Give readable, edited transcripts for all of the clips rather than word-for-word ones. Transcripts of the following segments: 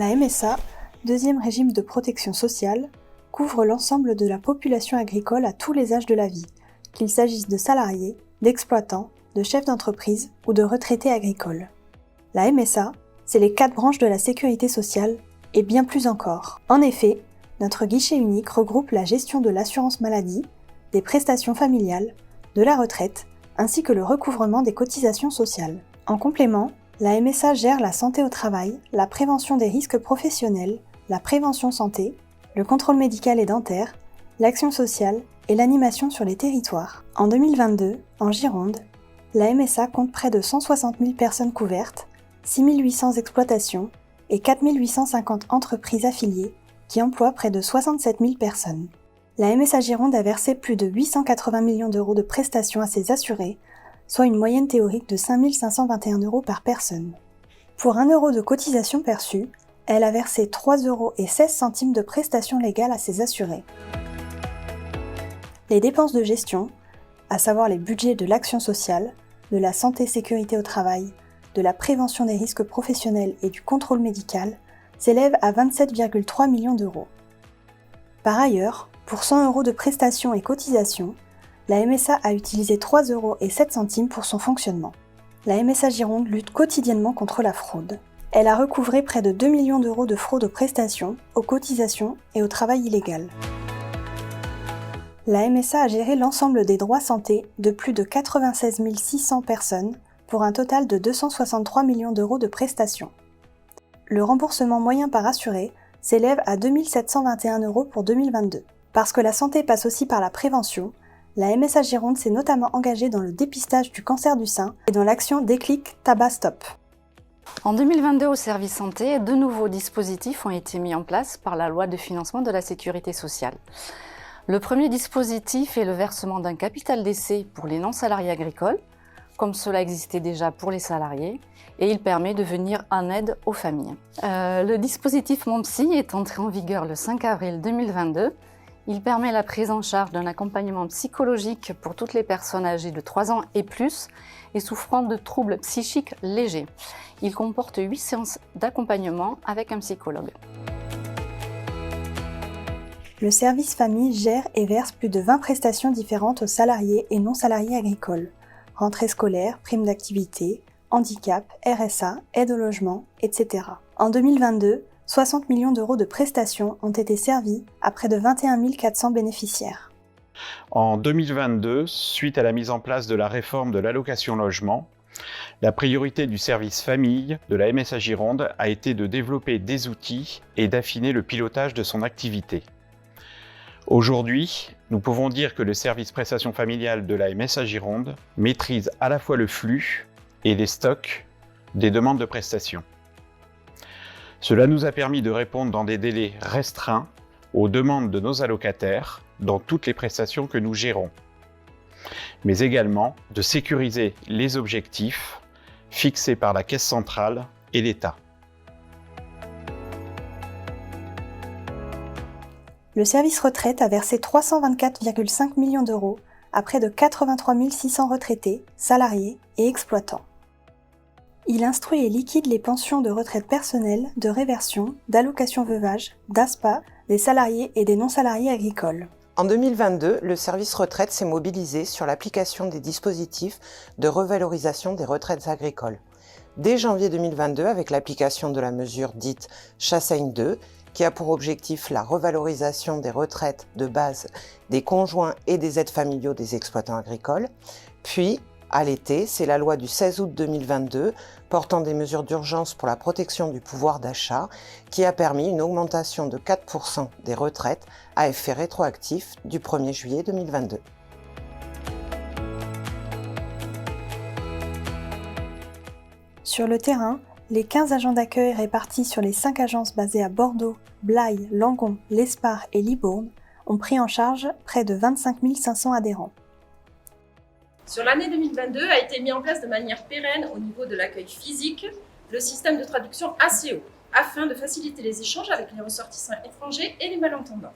La MSA, deuxième régime de protection sociale, couvre l'ensemble de la population agricole à tous les âges de la vie, qu'il s'agisse de salariés, d'exploitants, de chefs d'entreprise ou de retraités agricoles. La MSA, c'est les 4 branches de la sécurité sociale, et bien plus encore. En effet, notre guichet unique regroupe la gestion de l'assurance maladie, des prestations familiales, de la retraite, ainsi que le recouvrement des cotisations sociales. En complément, la MSA gère la santé au travail, la prévention des risques professionnels, la prévention santé, le contrôle médical et dentaire, l'action sociale et l'animation sur les territoires. En 2022, en Gironde, la MSA compte près de 160 000 personnes couvertes, 6 800 exploitations et 4 850 entreprises affiliées qui emploient près de 67 000 personnes. La MSA Gironde a versé plus de 880 millions d'euros de prestations à ses assurés, soit une moyenne théorique de 5 521 euros par personne. Pour 1 euro de cotisation perçue, elle a versé 3,16 euros de prestations légales à ses assurés. Les dépenses de gestion, à savoir les budgets de l'action sociale, de la santé-sécurité au travail, de la prévention des risques professionnels et du contrôle médical, s'élèvent à 27,3 millions d'euros. Par ailleurs, pour 100 euros de prestations et cotisations, la MSA a utilisé 3,07 euros pour son fonctionnement. La MSA Gironde lutte quotidiennement contre la fraude. Elle a recouvré près de 2 millions d'euros de fraude aux prestations, aux cotisations et au travail illégal. La MSA a géré l'ensemble des droits santé de plus de 96 600 personnes pour un total de 263 millions d'euros de prestations. Le remboursement moyen par assuré s'élève à 2 721 euros pour 2022. Parce que la santé passe aussi par la prévention, la MSA Gironde s'est notamment engagée dans le dépistage du cancer du sein et dans l'action Déclic Tabac Stop. En 2022, au service santé, 2 nouveaux dispositifs ont été mis en place par la loi de financement de la sécurité sociale. Le premier dispositif est le versement d'un capital d'essai pour les non-salariés agricoles, comme cela existait déjà pour les salariés, et il permet de venir en aide aux familles. Le dispositif Mon Psy est entré en vigueur le 5 avril 2022. Il permet la prise en charge d'un accompagnement psychologique pour toutes les personnes âgées de 3 ans et plus et souffrant de troubles psychiques légers. Il comporte 8 séances d'accompagnement avec un psychologue. Le service famille gère et verse plus de 20 prestations différentes aux salariés et non-salariés agricoles. Rentrée scolaire, prime d'activité, handicap, RSA, aide au logement, etc. En 2022, 60 millions d'euros de prestations ont été servies à près de 21 400 bénéficiaires. En 2022, suite à la mise en place de la réforme de l'allocation logement, la priorité du service famille de la MSA Gironde a été de développer des outils et d'affiner le pilotage de son activité. Aujourd'hui, nous pouvons dire que le service prestation familiale de la MSA Gironde maîtrise à la fois le flux et les stocks des demandes de prestations. Cela nous a permis de répondre dans des délais restreints aux demandes de nos allocataires dans toutes les prestations que nous gérons, mais également de sécuriser les objectifs fixés par la Caisse centrale et l'État. Le service retraite a versé 324,5 millions d'euros à près de 83 600 retraités, salariés et exploitants. Il instruit et liquide les pensions de retraite personnelle, de réversion, d'allocation veuvage, d'ASPA, des salariés et des non-salariés agricoles. En 2022, le service retraite s'est mobilisé sur l'application des dispositifs de revalorisation des retraites agricoles. Dès janvier 2022, avec l'application de la mesure dite Chassaigne 2, qui a pour objectif la revalorisation des retraites de base des conjoints et des aides familiaux des exploitants agricoles, puis à l'été, c'est la loi du 16 août 2022 portant des mesures d'urgence pour la protection du pouvoir d'achat qui a permis une augmentation de 4% des retraites à effet rétroactif du 1er juillet 2022. Sur le terrain, les 15 agents d'accueil répartis sur les 5 agences basées à Bordeaux, Blaye, Langon, L'Espard et Libourne ont pris en charge près de 25 500 adhérents. Sur l'année 2022 a été mis en place de manière pérenne au niveau de l'accueil physique le système de traduction ACO afin de faciliter les échanges avec les ressortissants étrangers et les malentendants.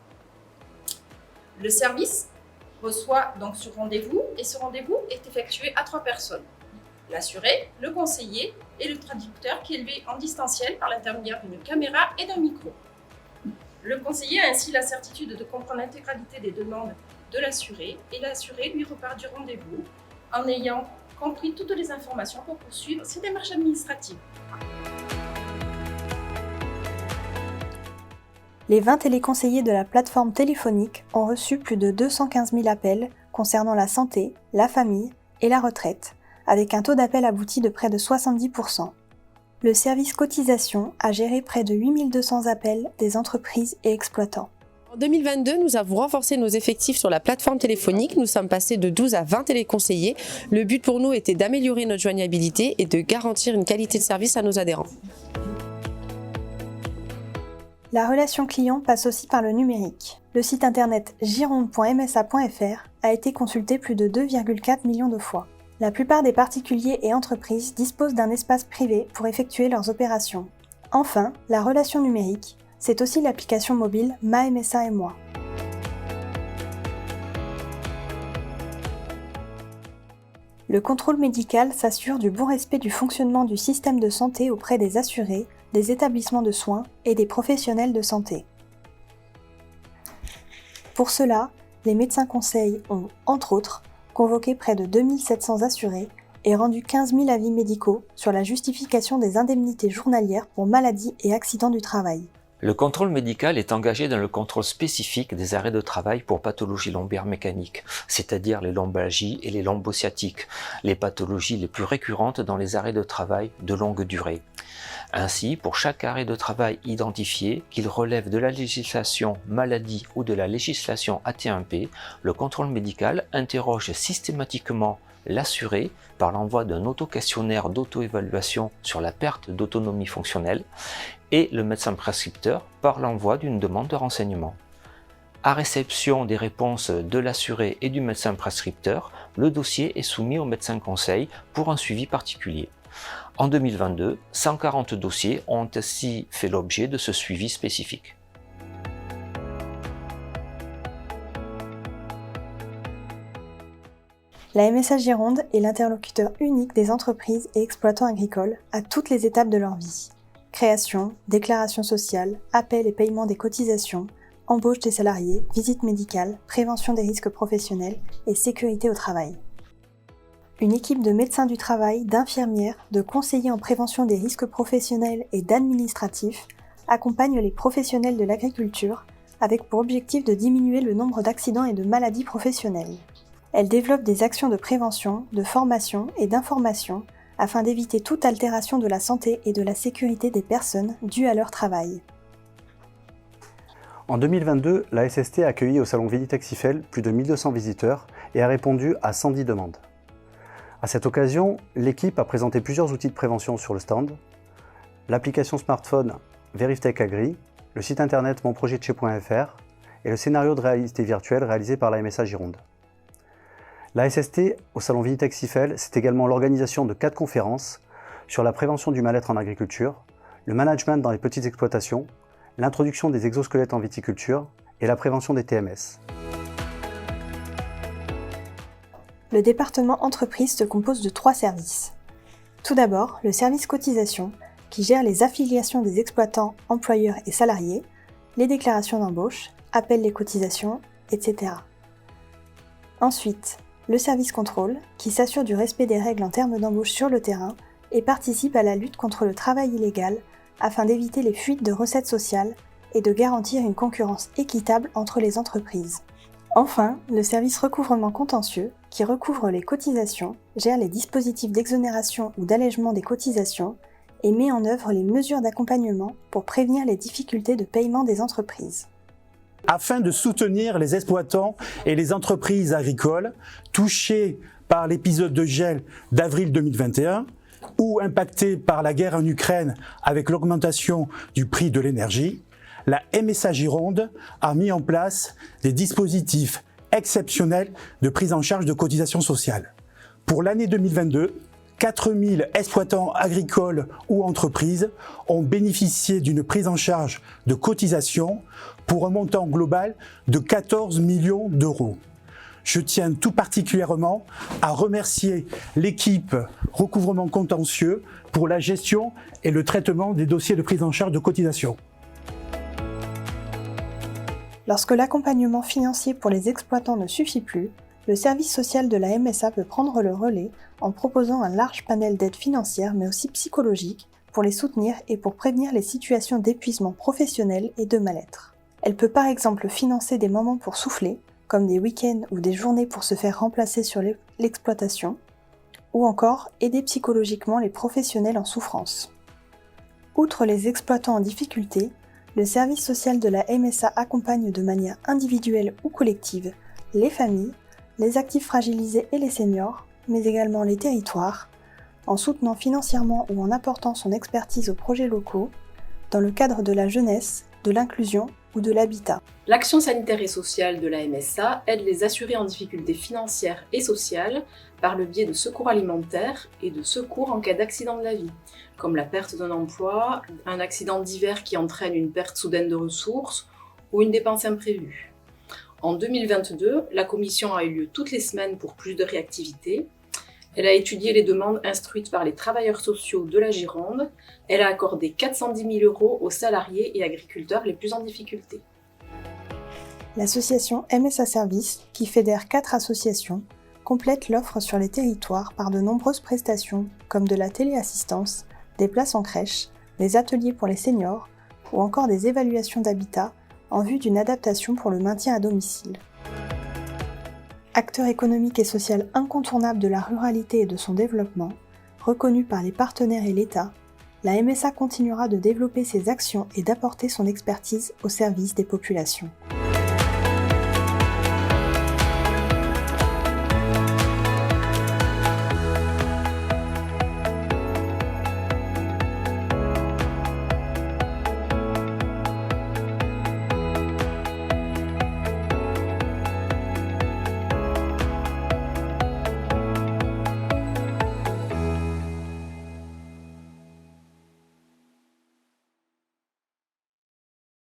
Le service reçoit donc sur rendez-vous et ce rendez-vous est effectué à 3 personnes. l'assuré, le conseiller et le traducteur qui est élevé en distanciel par l'intermédiaire d'une caméra et d'un micro. Le conseiller a ainsi la certitude de comprendre l'intégralité des demandes de l'assuré et l'assuré lui repart du rendez-vous en ayant compris toutes les informations pour poursuivre ses démarches administratives. Les 20 téléconseillers de la plateforme téléphonique ont reçu plus de 215 000 appels concernant la santé, la famille et la retraite, avec un taux d'appel abouti de près de 70%. Le service cotisation a géré près de 8200 appels des entreprises et exploitants. En 2022, nous avons renforcé nos effectifs sur la plateforme téléphonique. Nous sommes passés de 12 à 20 téléconseillers. Le but pour nous était d'améliorer notre joignabilité et de garantir une qualité de service à nos adhérents. La relation client passe aussi par le numérique. Le site internet gironde.msa.fr a été consulté plus de 2,4 millions de fois. La plupart des particuliers et entreprises disposent d'un espace privé pour effectuer leurs opérations. Enfin, la relation numérique, c'est aussi l'application mobile Ma MSA et moi. Le contrôle médical s'assure du bon respect du fonctionnement du système de santé auprès des assurés, des établissements de soins et des professionnels de santé. Pour cela, les médecins conseils ont, entre autres, convoqué près de 2700 assurés et rendu 15 000 avis médicaux sur la justification des indemnités journalières pour maladies et accidents du travail. Le contrôle médical est engagé dans le contrôle spécifique des arrêts de travail pour pathologies lombaires mécaniques, c'est-à-dire les lombalgies et les lombosciatiques, les pathologies les plus récurrentes dans les arrêts de travail de longue durée. Ainsi, pour chaque arrêt de travail identifié, qu'il relève de la législation maladie ou de la législation AT1P, le contrôle médical interroge systématiquement l'assuré par l'envoi d'un auto-questionnaire d'auto-évaluation sur la perte d'autonomie fonctionnelle et le médecin prescripteur par l'envoi d'une demande de renseignement. À réception des réponses de l'assuré et du médecin prescripteur, le dossier est soumis au médecin conseil pour un suivi particulier. En 2022, 140 dossiers ont ainsi fait l'objet de ce suivi spécifique. La MSA Gironde est l'interlocuteur unique des entreprises et exploitants agricoles à toutes les étapes de leur vie. Création, déclaration sociale, appel et paiement des cotisations, embauche des salariés, visite médicale, prévention des risques professionnels et sécurité au travail. Une équipe de médecins du travail, d'infirmières, de conseillers en prévention des risques professionnels et d'administratifs accompagne les professionnels de l'agriculture avec pour objectif de diminuer le nombre d'accidents et de maladies professionnelles. Elle développe des actions de prévention, de formation et d'information afin d'éviter toute altération de la santé et de la sécurité des personnes dues à leur travail. En 2022, la SST a accueilli au salon Viditexifel plus de 1200 visiteurs et a répondu à 110 demandes. À cette occasion, l'équipe a présenté plusieurs outils de prévention sur le stand, l'application smartphone VeriFtech Agri, le site internet monprojetdecher.fr et le scénario de réalité virtuelle réalisé par la MSA Gironde. La SST, au salon Viditexifel, c'est également l'organisation de 4 conférences sur la prévention du mal-être en agriculture, le management dans les petites exploitations, l'introduction des exosquelettes en viticulture et la prévention des TMS. Le département entreprise se compose de 3 services. Tout d'abord, le service cotisation, qui gère les affiliations des exploitants, employeurs et salariés, les déclarations d'embauche, appelle les cotisations, etc. Ensuite, le service contrôle, qui s'assure du respect des règles en termes d'embauche sur le terrain et participe à la lutte contre le travail illégal afin d'éviter les fuites de recettes sociales et de garantir une concurrence équitable entre les entreprises. Enfin, le service recouvrement contentieux, qui recouvre les cotisations, gère les dispositifs d'exonération ou d'allègement des cotisations et met en œuvre les mesures d'accompagnement pour prévenir les difficultés de paiement des entreprises. Afin de soutenir les exploitants et les entreprises agricoles touchés par l'épisode de gel d'avril 2021 ou impactés par la guerre en Ukraine avec l'augmentation du prix de l'énergie, la MSA Gironde a mis en place des dispositifs exceptionnels de prise en charge de cotisations sociales. Pour l'année 2022, 4000 exploitants agricoles ou entreprises ont bénéficié d'une prise en charge de cotisations pour un montant global de 14 millions d'euros. je tiens tout particulièrement à remercier l'équipe recouvrement contentieux pour la gestion et le traitement des dossiers de prise en charge de cotisation. Lorsque l'accompagnement financier pour les exploitants ne suffit plus, le service social de la MSA peut prendre le relais en proposant un large panel d'aides financières mais aussi psychologiques pour les soutenir et pour prévenir les situations d'épuisement professionnel et de mal-être. Elle peut par exemple financer des moments pour souffler, comme des week-ends ou des journées pour se faire remplacer sur l'exploitation, ou encore aider psychologiquement les professionnels en souffrance. Outre les exploitants en difficulté, le service social de la MSA accompagne de manière individuelle ou collective les familles, les actifs fragilisés et les seniors, mais également les territoires, en soutenant financièrement ou en apportant son expertise aux projets locaux, dans le cadre de la jeunesse, de l'inclusion ou de l'habitat. L'action sanitaire et sociale de la MSA aide les assurés en difficulté financière et sociale par le biais de secours alimentaires et de secours en cas d'accident de la vie, comme la perte d'un emploi, un accident divers qui entraîne une perte soudaine de ressources ou une dépense imprévue. En 2022, la commission a eu lieu toutes les semaines pour plus de réactivité. Elle a étudié les demandes instruites par les travailleurs sociaux de la Gironde. Elle a accordé 410 000 € aux salariés et agriculteurs les plus en difficulté. L'association MSA Service, qui fédère 4 associations, complète l'offre sur les territoires par de nombreuses prestations comme de la téléassistance, des places en crèche, des ateliers pour les seniors ou encore des évaluations d'habitat en vue d'une adaptation pour le maintien à domicile. Acteur économique et social incontournable de la ruralité et de son développement, reconnu par les partenaires et l'État, la MSA continuera de développer ses actions et d'apporter son expertise au service des populations.